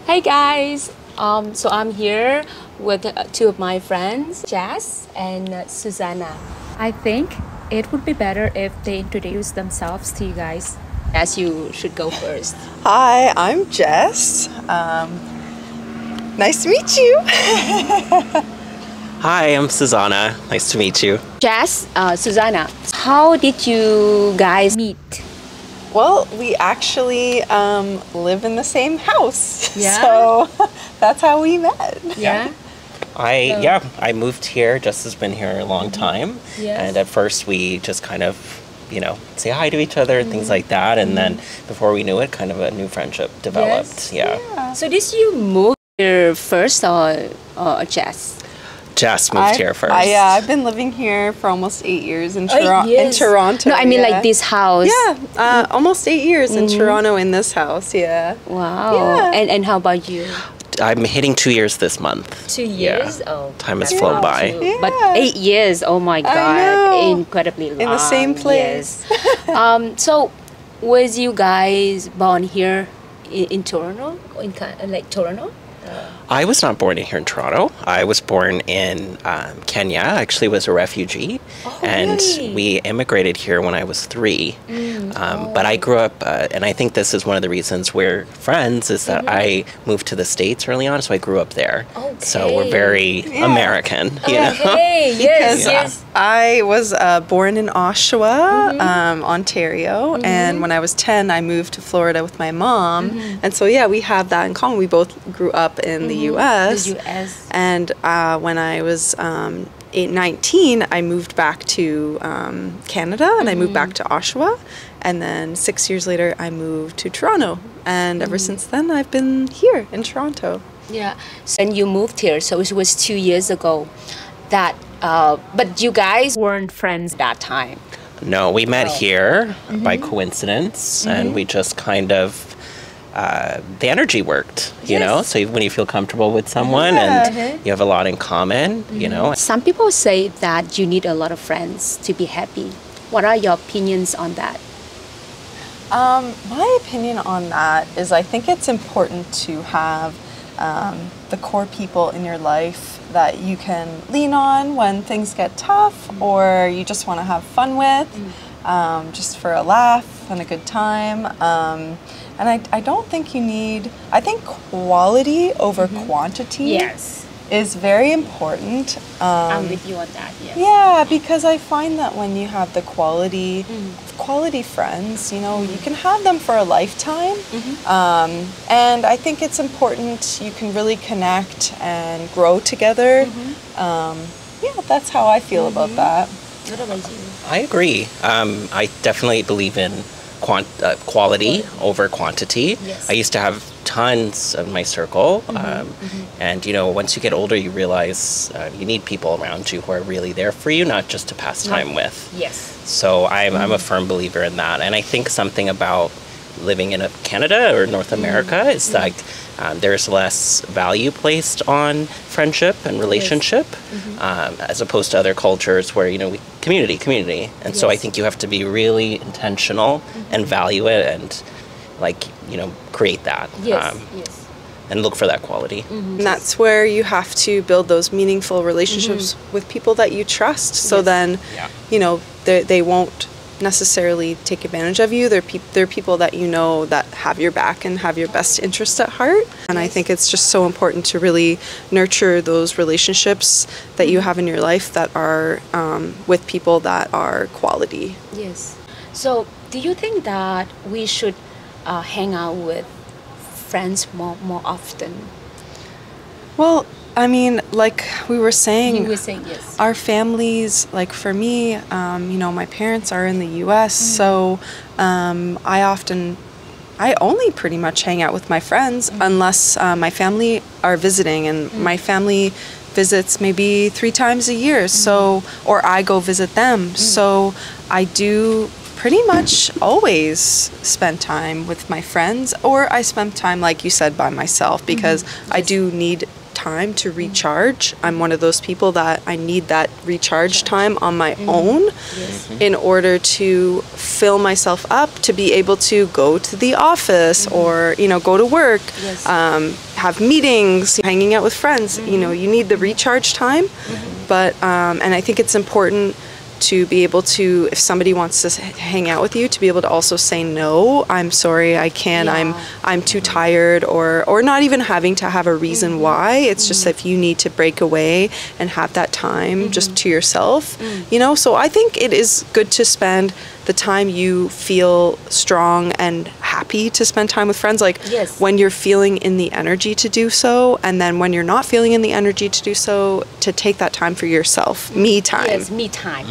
Hey guys, so I'm here with two of my friends, Jess and Susanna. I think it would be better if they introduce themselves to you guys. As you should go first. Hi, I'm Jess. Nice to meet you. Hi, I'm Susanna. Nice to meet you. Jess, Susanna, how did you guys meet? Well, we actually live in the same house. Yeah? So that's how we met. Yeah? I moved here. Jess has been here a long time. Yes. And at first we just kind of, say hi to each other, things like that. And then before we knew it, kind of a new friendship developed. Yes. Yeah. So did you move here first or Jess? Jess moved here first. I've been living here for almost 8 years in, Yes. in Toronto. No, I mean like this house. Yeah, almost 8 years in Toronto in this house, yeah. Wow. Yeah. And how about you? I'm hitting 2 years this month. 2 years? Yeah. Oh, Time has that's flown long by. too. Yeah. But 8 years, oh my God. know. Incredibly long. In the same place. Yes. So, was you guys born here in Toronto? Like Toronto? I was not born here in Toronto. I was born in Kenya. I actually was a refugee. Oh, and really? we immigrated here when I was 3. But I grew up, and I think this is one of the reasons we're friends, is that I moved to the States early on, so I grew up there. So we're very American, you know? Okay, yes, yes. I was born in Oshawa, Ontario, and when I was 10, I moved to Florida with my mom. And so, yeah, we have that in common. We both grew up in the U.S. The U.S. And when I was 19, I moved back to Canada, and I moved back to Oshawa. And then 6 years later, I moved to Toronto. And ever since then, I've been here in Toronto. Yeah. And you moved here, so it was 2 years ago. But you guys weren't friends that time. No, we met here by coincidence, and we just kind of the energy worked, you know. So when you feel comfortable with someone and you have a lot in common, you know. Some people say that you need a lot of friends to be happy. What are your opinions on that? My opinion on that is I think it's important to have the core people in your life that you can lean on when things get tough or you just want to have fun with, just for a laugh and a good time. And I don't think you need, I think quality over quantity is very important. I'm with you on that, yes. Yeah, because I find that when you have the quality friends, you know, you can have them for a lifetime. And I think it's important you can really connect and grow together. Yeah, that's how I feel about that. What about you? I agree. I definitely believe in quality over quantity. Yes. I used to have tons of my circle, and you know, once you get older, you realize you need people around you who are really there for you, not just to pass time with. Yes. So I'm a firm believer in that, and I think something about living in Canada or North America is like there's less value placed on friendship and relationship as opposed to other cultures where, you know, community. And so I think you have to be really intentional and value it and, like, you know, create that. And look for that quality. And that's where you have to build those meaningful relationships with people that you trust. So then, you know, they won't necessarily take advantage of you. They're people that you know that have your back and have your best interest at heart. And I think it's just so important to really nurture those relationships that you have in your life that are with people that are quality. Yes. So do you think that we should hang out with friends more often? Well, I mean, like we were saying, You were saying yes. our families, like for me, you know, my parents are in the U.S., so I only pretty much hang out with my friends unless my family are visiting, and my family visits maybe 3 times a year, so, or I go visit them. So I do pretty much always spend time with my friends, or I spend time, like you said, by myself, because I do need time to recharge. I'm one of those people that I need that recharge time on my own in order to fill myself up to be able to go to the office or, you know, go to work, have meetings, hanging out with friends. You know, you need the recharge time. But, and I think it's important to be able to, if somebody wants to hang out with you, to be able to also say no, I'm sorry, I can't, I'm too tired, or not even having to have a reason why. It's just if you need to break away and have that time just to yourself, you know. So I think it is good to spend the time you feel strong and happy to spend time with friends, like when you're feeling in the energy to do so, and then when you're not feeling in the energy to do so, to take that time for yourself, me time. Yes, me time.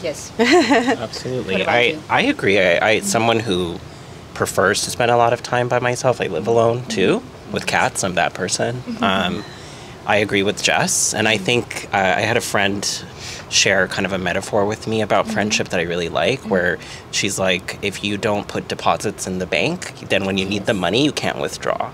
Yes. Absolutely. I agree. I someone who prefers to spend a lot of time by myself. I live alone too with cats. I'm that person. I agree with Jess, and I think I had a friend share kind of a metaphor with me about friendship that I really like, where she's like, if you don't put deposits in the bank, then when you need the money, you can't withdraw.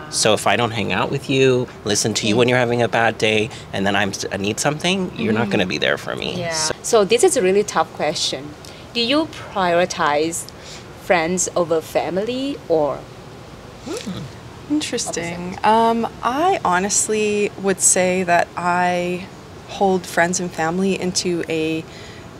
So if I don't hang out with you, listen to you when you're having a bad day, and then I need something, you're not going to be there for me. So this is a really tough question. Do you prioritize friends over family, or? Interesting. I honestly would say that I hold friends and family into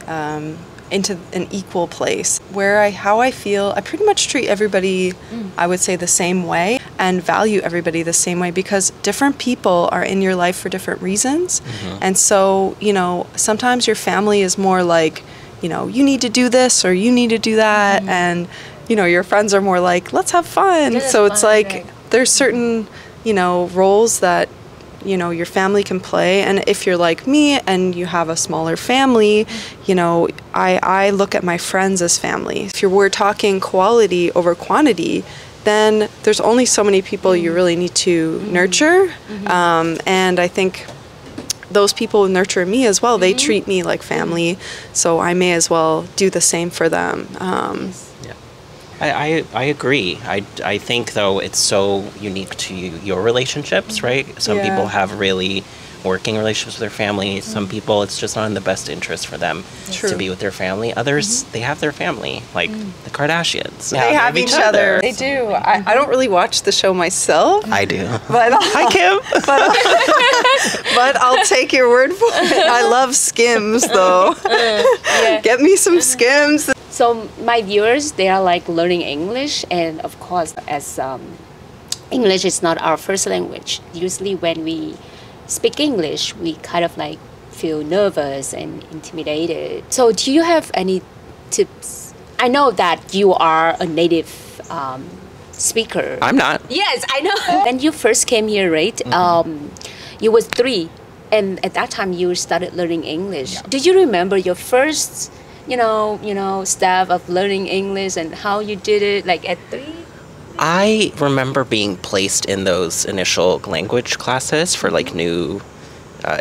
an equal place, where how I feel, I pretty much treat everybody, I would say, the same way, and value everybody the same way, because different people are in your life for different reasons. And so, you know, sometimes your family is more like, you know, you need to do this or you need to do that, and, you know, your friends are more like, let's have fun. So it's like, there's certain, you know, roles that, you know, your family can play. And if you're like me and you have a smaller family, you know, I look at my friends as family. If we're talking quality over quantity, then there's only so many people you really need to nurture. And I think those people nurture me as well. They treat me like family, so I may as well do the same for them. I agree. I think, though, it's so unique to your relationships, right? Some people have really working relationships with their family. Some people, it's just not in the best interest for them to be with their family. Others, they have their family, like the Kardashians. They have each other. They do. I don't really watch the show myself. I do. But hi, Kim. But I'll take your word for it. I love Skims, though. Get me some Skims. So my viewers, they are like learning English, and of course, as English is not our first language, usually when we speak English, we kind of like feel nervous and intimidated. So do you have any tips? I know that you are a native speaker. I'm not. Yes, I know. When you first came here, right, you was 3, and at that time you started learning English. Do you remember your first you know, step of learning English and how you did it, like at 3? I remember being placed in those initial language classes for like new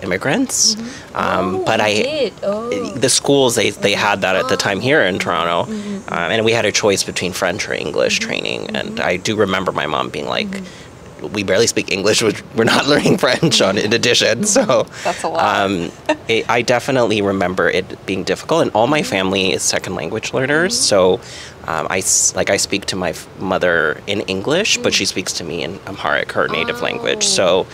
immigrants. But the schools, they had that at the time here in Toronto. And we had a choice between French or English training. And I do remember my mom being like, we barely speak English, we're not learning French in addition. So that's a lot. I definitely remember it being difficult, and all my family is second language learners. So I speak to my mother in English, but she speaks to me in Amharic, her native language. So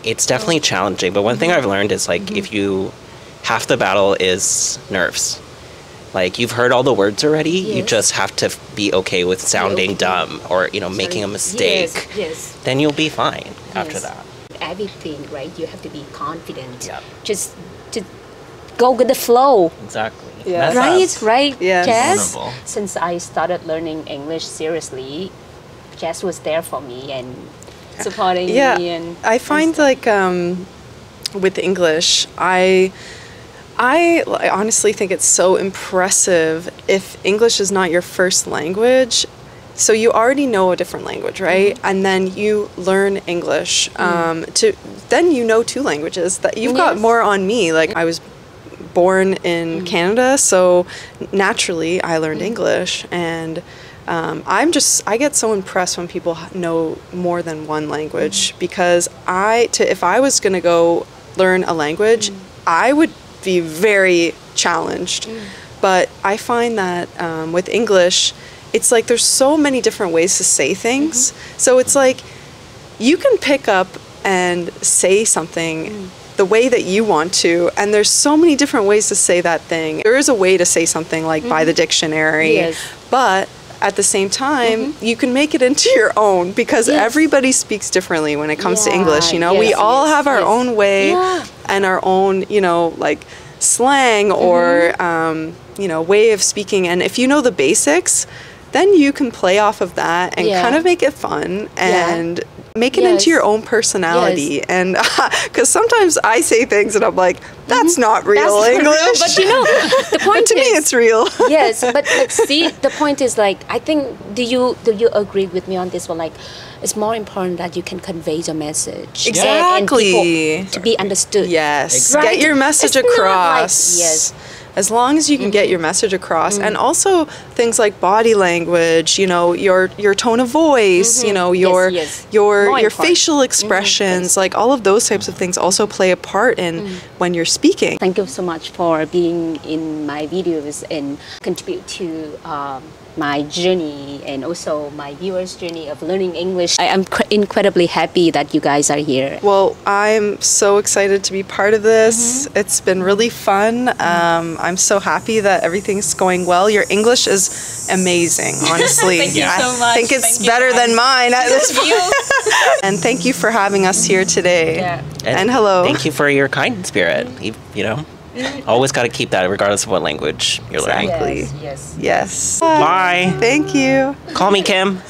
it's definitely challenging. But one thing I've learned is like if half the battle is nerves. Like, you've heard all the words already, you just have to be okay with sounding dumb or, you know, making a mistake. Then you'll be fine after that. Everything, right? You have to be confident. Just to go with the flow. Exactly. Right? Yes. Jess? Since I started learning English seriously, Jess was there for me and supporting me. And I find like with English, I honestly think it's so impressive if English is not your first language. So you already know a different language, right? And then you learn English. Then you know 2 languages. That you've got more on me. Like, I was born in Canada, so naturally I learned English. And I get so impressed when people know more than one language, because if I was going to go learn a language, I would be very challenged. But I find that with English, it's like there's so many different ways to say things. So it's like you can pick up and say something the way that you want to, and there's so many different ways to say that thing. There is a way to say something like by the dictionary, but at the same time, you can make it into your own, because everybody speaks differently when it comes to English. You know, we all have our own way and our own, you know, like slang or, you know, way of speaking. And if you know the basics, then you can play off of that and kind of make it fun and make it into your own personality. And because sometimes I say things and I'm like, that's not real English. But you know, the point to me it's real. Yes, but see, the point is like, I think, do you agree with me on this one? Like, it's more important that you can convey your message. Exactly. And people to be understood. Yes. Right? Get your message It's not across. like, As long as you can get your message across, and also things like body language, you know, your tone of voice, you know, your facial expressions, like all of those types of things also play a part in when you're speaking. Thank you so much for being in my videos and contribute to my journey and also my viewers' journey of learning English. I am incredibly happy that you guys are here. Well, I'm so excited to be part of this. It's been really fun. I'm so happy that everything's going well. Your English is amazing, honestly. Thank you so much. I think it's better than mine at this point. And thank you for having us here today. And hello. Thank you for your kind spirit. You know, always got to keep that regardless of what language you're learning. Exactly. Yes. Yes. Bye. Thank you. Call me Kim.